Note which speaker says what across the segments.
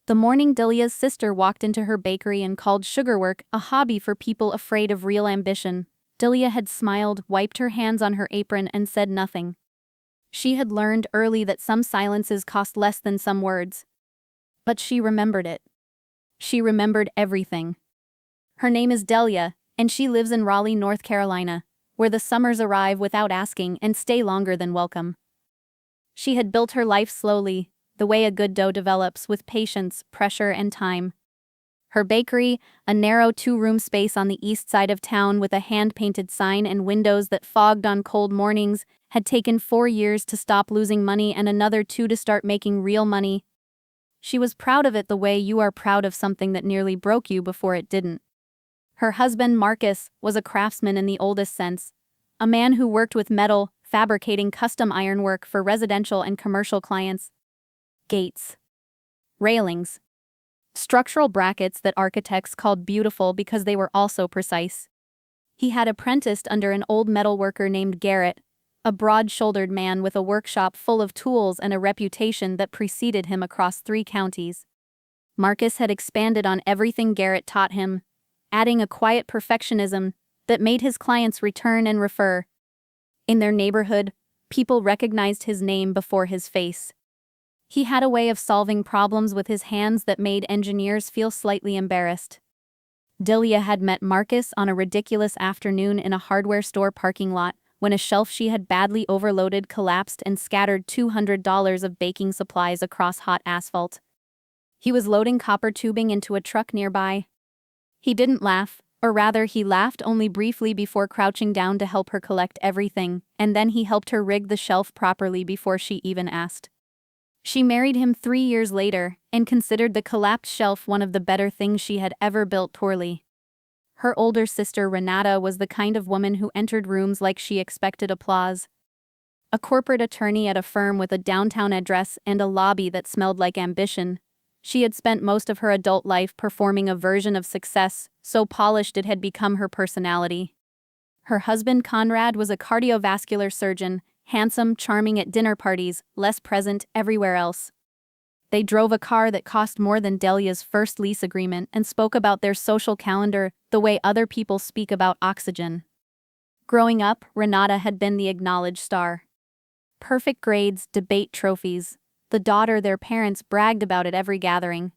Speaker 1: The morning Delia's sister walked into her bakery and called sugarwork a hobby for people afraid of real ambition. Delia had smiled, wiped her hands on her apron, and said nothing. She had learned early that some silences cost less than some words. But she remembered it. She remembered everything. Her name is Delia, and she lives in Raleigh, North Carolina, where the summers arrive without asking and stay longer than welcome. She had built her life slowly, the way a good dough develops, with patience, pressure, and time. Her bakery, a narrow two-room space on the east side of town with a hand-painted sign and windows that fogged on cold mornings, had taken 4 years to stop losing money and another 2 to start making real money. She was proud of it the way you are proud of something that nearly broke you before it didn't. Her husband, Marcus, was a craftsman in the oldest sense, a man who worked with metal, fabricating custom ironwork for residential and commercial clients. Gates, railings, structural brackets that architects called beautiful because they were also precise. He had apprenticed under an old metalworker named Garrett, a broad-shouldered man with a workshop full of tools and a reputation that preceded him across 3 counties. Marcus had expanded on everything Garrett taught him, adding a quiet perfectionism that made his clients return and refer. In their neighborhood, people recognized his name before his face. He had a way of solving problems with his hands that made engineers feel slightly embarrassed. Delia had met Marcus on a ridiculous afternoon in a hardware store parking lot when a shelf she had badly overloaded collapsed and scattered $200 of baking supplies across hot asphalt. He was loading copper tubing into a truck nearby. He didn't laugh, or rather he laughed only briefly before crouching down to help her collect everything, and then he helped her rig the shelf properly before she even asked. She married him 3 years later, and considered the collapsed shelf one of the better things she had ever built poorly. Her older sister Renata was the kind of woman who entered rooms like she expected applause. A corporate attorney at a firm with a downtown address and a lobby that smelled like ambition, she had spent most of her adult life performing a version of success, so polished it had become her personality. Her husband Conrad was a cardiovascular surgeon, handsome, charming at dinner parties, less present everywhere else. They drove a car that cost more than Delia's first lease agreement and spoke about their social calendar the way other people speak about oxygen. Growing up, Renata had been the acknowledged star. Perfect grades, debate trophies, the daughter their parents bragged about at every gathering.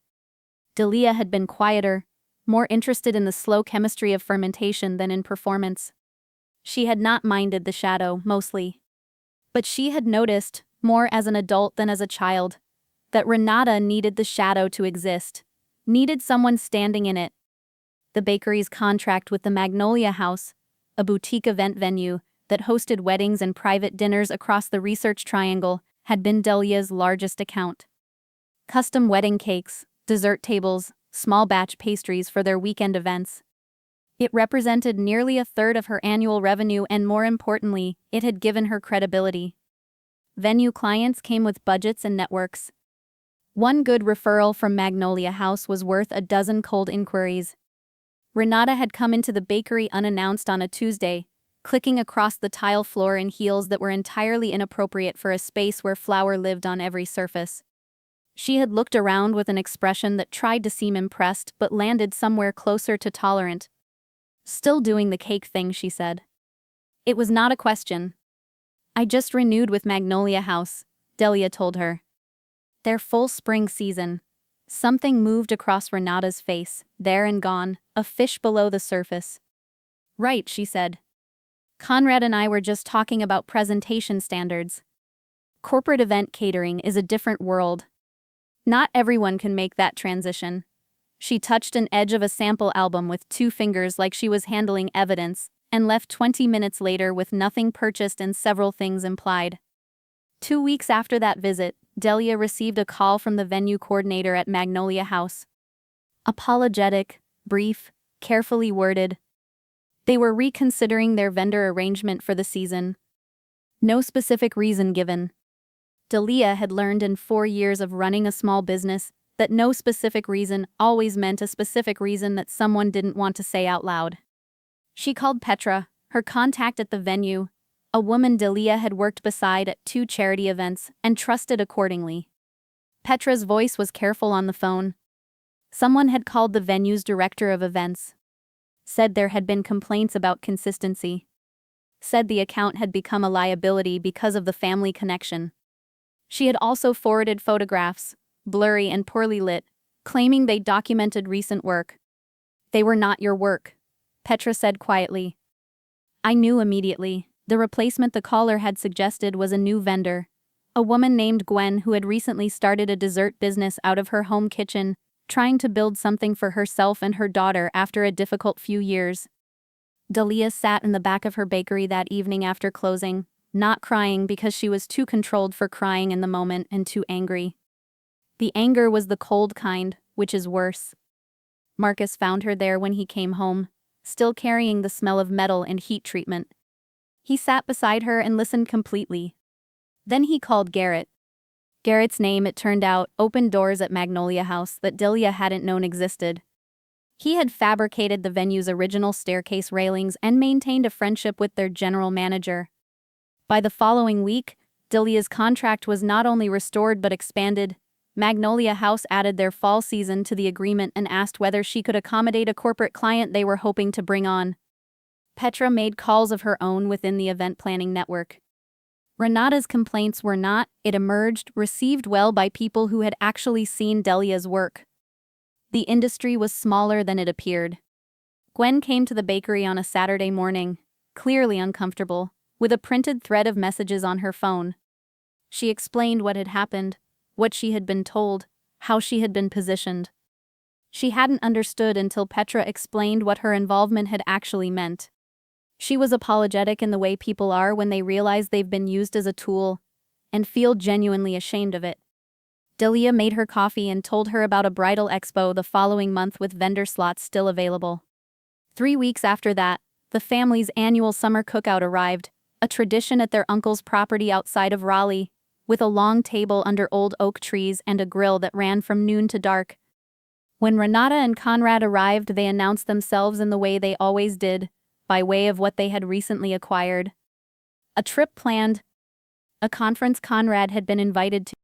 Speaker 1: Delia had been quieter, more interested in the slow chemistry of fermentation than in performance. She had not minded the shadow, mostly. But she had noticed, more as an adult than as a child, that Renata needed the shadow to exist, needed someone standing in it. The bakery's contract with the Magnolia House, a boutique event venue that hosted weddings and private dinners across the Research Triangle, had been Delia's largest account. Custom wedding cakes, dessert tables, small batch pastries for their weekend events. It represented nearly a third of her annual revenue, and more importantly, it had given her credibility. Venue clients came with budgets and networks. One good referral from Magnolia House was worth a dozen cold inquiries. Renata had come into the bakery unannounced on a Tuesday, clicking across the tile floor in heels that were entirely inappropriate for a space where flour lived on every surface. She had looked around with an expression that tried to seem impressed but landed somewhere closer to tolerant. "Still doing the cake thing," she said. It was not a question. "I just renewed with Magnolia House," Delia told her. Their full spring season. Something moved across Renata's face, there and gone, a fish below the surface. "Right," she said. "Conrad and I were just talking about presentation standards. Corporate event catering is a different world. Not everyone can make that transition." She touched an edge of a sample album with 2 fingers like she was handling evidence, and left 20 minutes later with nothing purchased and several things implied. 2 weeks after that visit, Delia received a call from the venue coordinator at Magnolia House. Apologetic, brief, carefully worded. They were reconsidering their vendor arrangement for the season. No specific reason given. Delia had learned in 4 years of running a small business that no specific reason always meant a specific reason that someone didn't want to say out loud. She called Petra, her contact at the venue, a woman Delia had worked beside at 2 charity events and trusted accordingly. Petra's voice was careful on the phone. Someone had called the venue's director of events. Said there had been complaints about consistency. Said the account had become a liability because of the family connection. She had also forwarded photographs, blurry and poorly lit, claiming they documented recent work. They were not your work, Petra said quietly. I knew immediately. The replacement the caller had suggested was a new vendor. A woman named Gwen who had recently started a dessert business out of her home kitchen, trying to build something for herself and her daughter after a difficult few years. Dalia sat in the back of her bakery that evening after closing, not crying because she was too controlled for crying in the moment and too angry. The anger was the cold kind, which is worse. Marcus found her there when he came home, still carrying the smell of metal and heat treatment. He sat beside her and listened completely. Then he called Garrett. Garrett's name, it turned out, opened doors at Magnolia House that Dalia hadn't known existed. He had fabricated the venue's original staircase railings and maintained a friendship with their general manager. By the following week, Dalia's contract was not only restored but expanded. Magnolia House added their fall season to the agreement and asked whether she could accommodate a corporate client they were hoping to bring on. Petra made calls of her own within the event planning network. Renata's complaints were not, it emerged, received well by people who had actually seen Dalia's work. The industry was smaller than it appeared. Gwen came to the bakery on a Saturday morning, clearly uncomfortable, with a printed thread of messages on her phone. She explained what had happened, what she had been told, how she had been positioned. She hadn't understood until Petra explained what her involvement had actually meant. She was apologetic in the way people are when they realize they've been used as a tool, and feel genuinely ashamed of it. Dalia made her coffee and told her about a bridal expo the following month with vendor slots still available. 3 weeks after that, the family's annual summer cookout arrived, a tradition at their uncle's property outside of Raleigh, with a long table under old oak trees and a grill that ran from noon to dark. When Renata and Conrad arrived, they announced themselves in the way they always did, by way of what they had recently acquired. A trip planned, a conference Conrad had been invited to,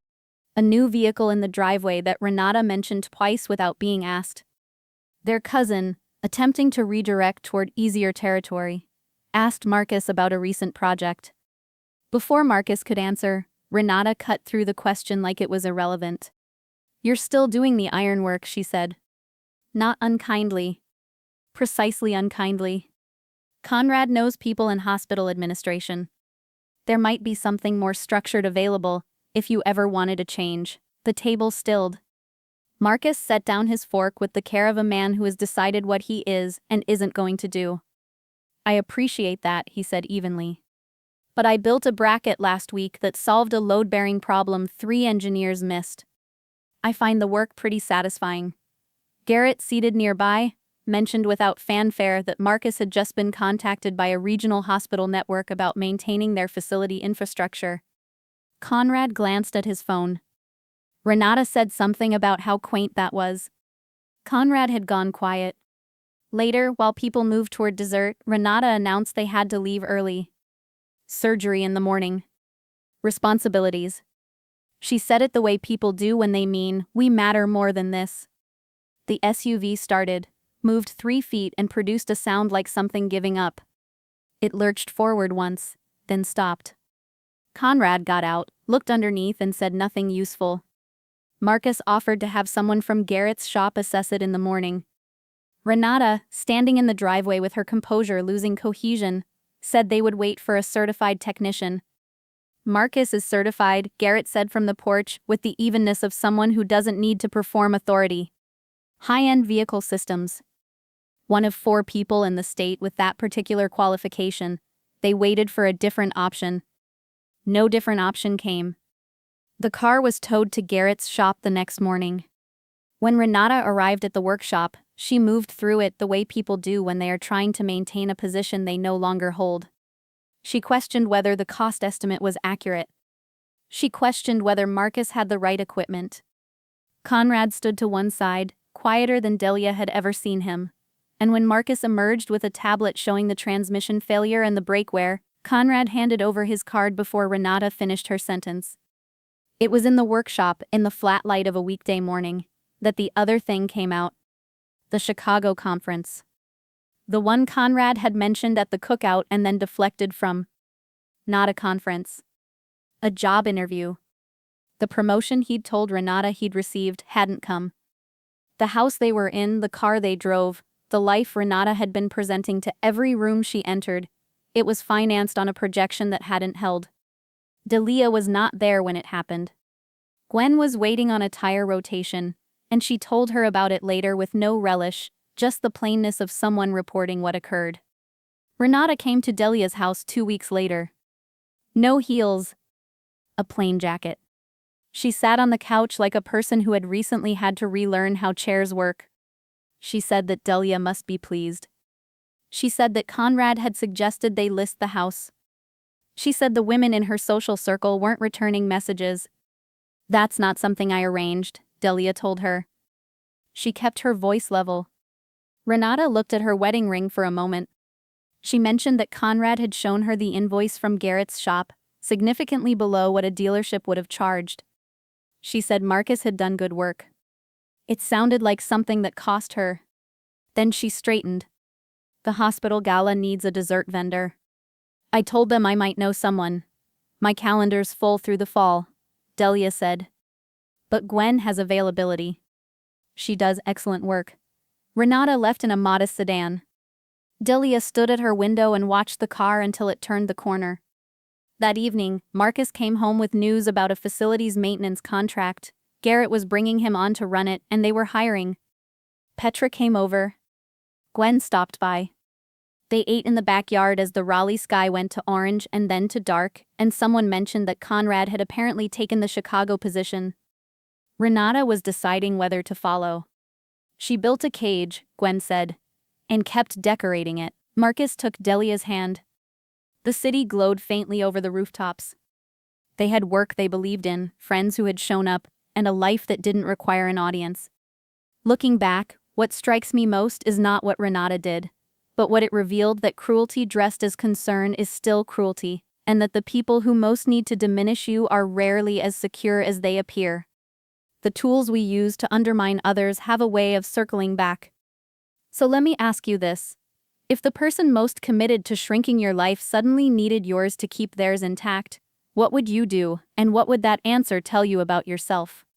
Speaker 1: a new vehicle in the driveway that Renata mentioned twice without being asked. Their cousin, attempting to redirect toward easier territory, asked Marcus about a recent project. Before Marcus could answer, Renata cut through the question like it was irrelevant. You're still doing the ironwork, she said. Not unkindly. Precisely unkindly. Conrad knows people in hospital administration. There might be something more structured available, if you ever wanted a change. The table stilled. Marcus set down his fork with the care of a man who has decided what he is and isn't going to do. I appreciate that, he said evenly. But I built a bracket last week that solved a load-bearing problem 3 engineers missed. I find the work pretty satisfying. Garrett, seated nearby, mentioned without fanfare that Marcus had just been contacted by a regional hospital network about maintaining their facility infrastructure. Conrad glanced at his phone. Renata said something about how quaint that was. Conrad had gone quiet. Later, while people moved toward dessert, Renata announced they had to leave early. Surgery in the morning. Responsibilities. She said it the way people do when they mean, we matter more than this. The SUV started, moved 3 feet and produced a sound like something giving up. It lurched forward once, then stopped. Conrad got out, looked underneath and said nothing useful. Marcus offered to have someone from Garrett's shop assess it in the morning. Renata, standing in the driveway with her composure losing cohesion, said they would wait for a certified technician. Marcus is certified, Garrett said from the porch, with the evenness of someone who doesn't need to perform authority. High-end vehicle systems. One of 4 people in the state with that particular qualification. They waited for a different option. No different option came. The car was towed to Garrett's shop the next morning. When Renata arrived at the workshop, she moved through it the way people do when they are trying to maintain a position they no longer hold. She questioned whether the cost estimate was accurate. She questioned whether Marcus had the right equipment. Conrad stood to one side, quieter than Dalia had ever seen him. And when Marcus emerged with a tablet showing the transmission failure and the brake wear, Conrad handed over his card before Renata finished her sentence. It was in the workshop, in the flat light of a weekday morning, that the other thing came out. The Chicago conference. The one Conrad had mentioned at the cookout and then deflected from. Not a conference. A job interview. The promotion he'd told Renata he'd received hadn't come. The house they were in, the car they drove, the life Renata had been presenting to every room she entered, it was financed on a projection that hadn't held. Delia was not there when it happened. Gwen was waiting on a tire rotation, and she told her about it later with no relish, just the plainness of someone reporting what occurred. Renata came to Delia's house 2 weeks later. No heels. A plain jacket. She sat on the couch like a person who had recently had to relearn how chairs work. She said that Delia must be pleased. She said that Conrad had suggested they list the house. She said the women in her social circle weren't returning messages. That's not something I arranged, Delia told her. She kept her voice level. Renata looked at her wedding ring for a moment. She mentioned that Conrad had shown her the invoice from Garrett's shop, significantly below what a dealership would have charged. She said Marcus had done good work. It sounded like something that cost her. Then she straightened. The hospital gala needs a dessert vendor. I told them I might know someone. My calendar's full through the fall, Delia said. But Gwen has availability. She does excellent work. Renata left in a modest sedan. Delia stood at her window and watched the car until it turned the corner. That evening, Marcus came home with news about a facilities maintenance contract. Garrett was bringing him on to run it, and they were hiring. Petra came over. Gwen stopped by. They ate in the backyard as the Raleigh sky went to orange and then to dark, and someone mentioned that Conrad had apparently taken the Chicago position. Renata was deciding whether to follow. She built a cage, Gwen said, and kept decorating it. Marcus took Delia's hand. The city glowed faintly over the rooftops. They had work they believed in, friends who had shown up, and a life that didn't require an audience. Looking back, what strikes me most is not what Renata did, but what it revealed: that cruelty dressed as concern is still cruelty, and that the people who most need to diminish you are rarely as secure as they appear. The tools we use to undermine others have a way of circling back. So let me ask you this. If the person most committed to shrinking your life suddenly needed yours to keep theirs intact, what would you do, and what would that answer tell you about yourself?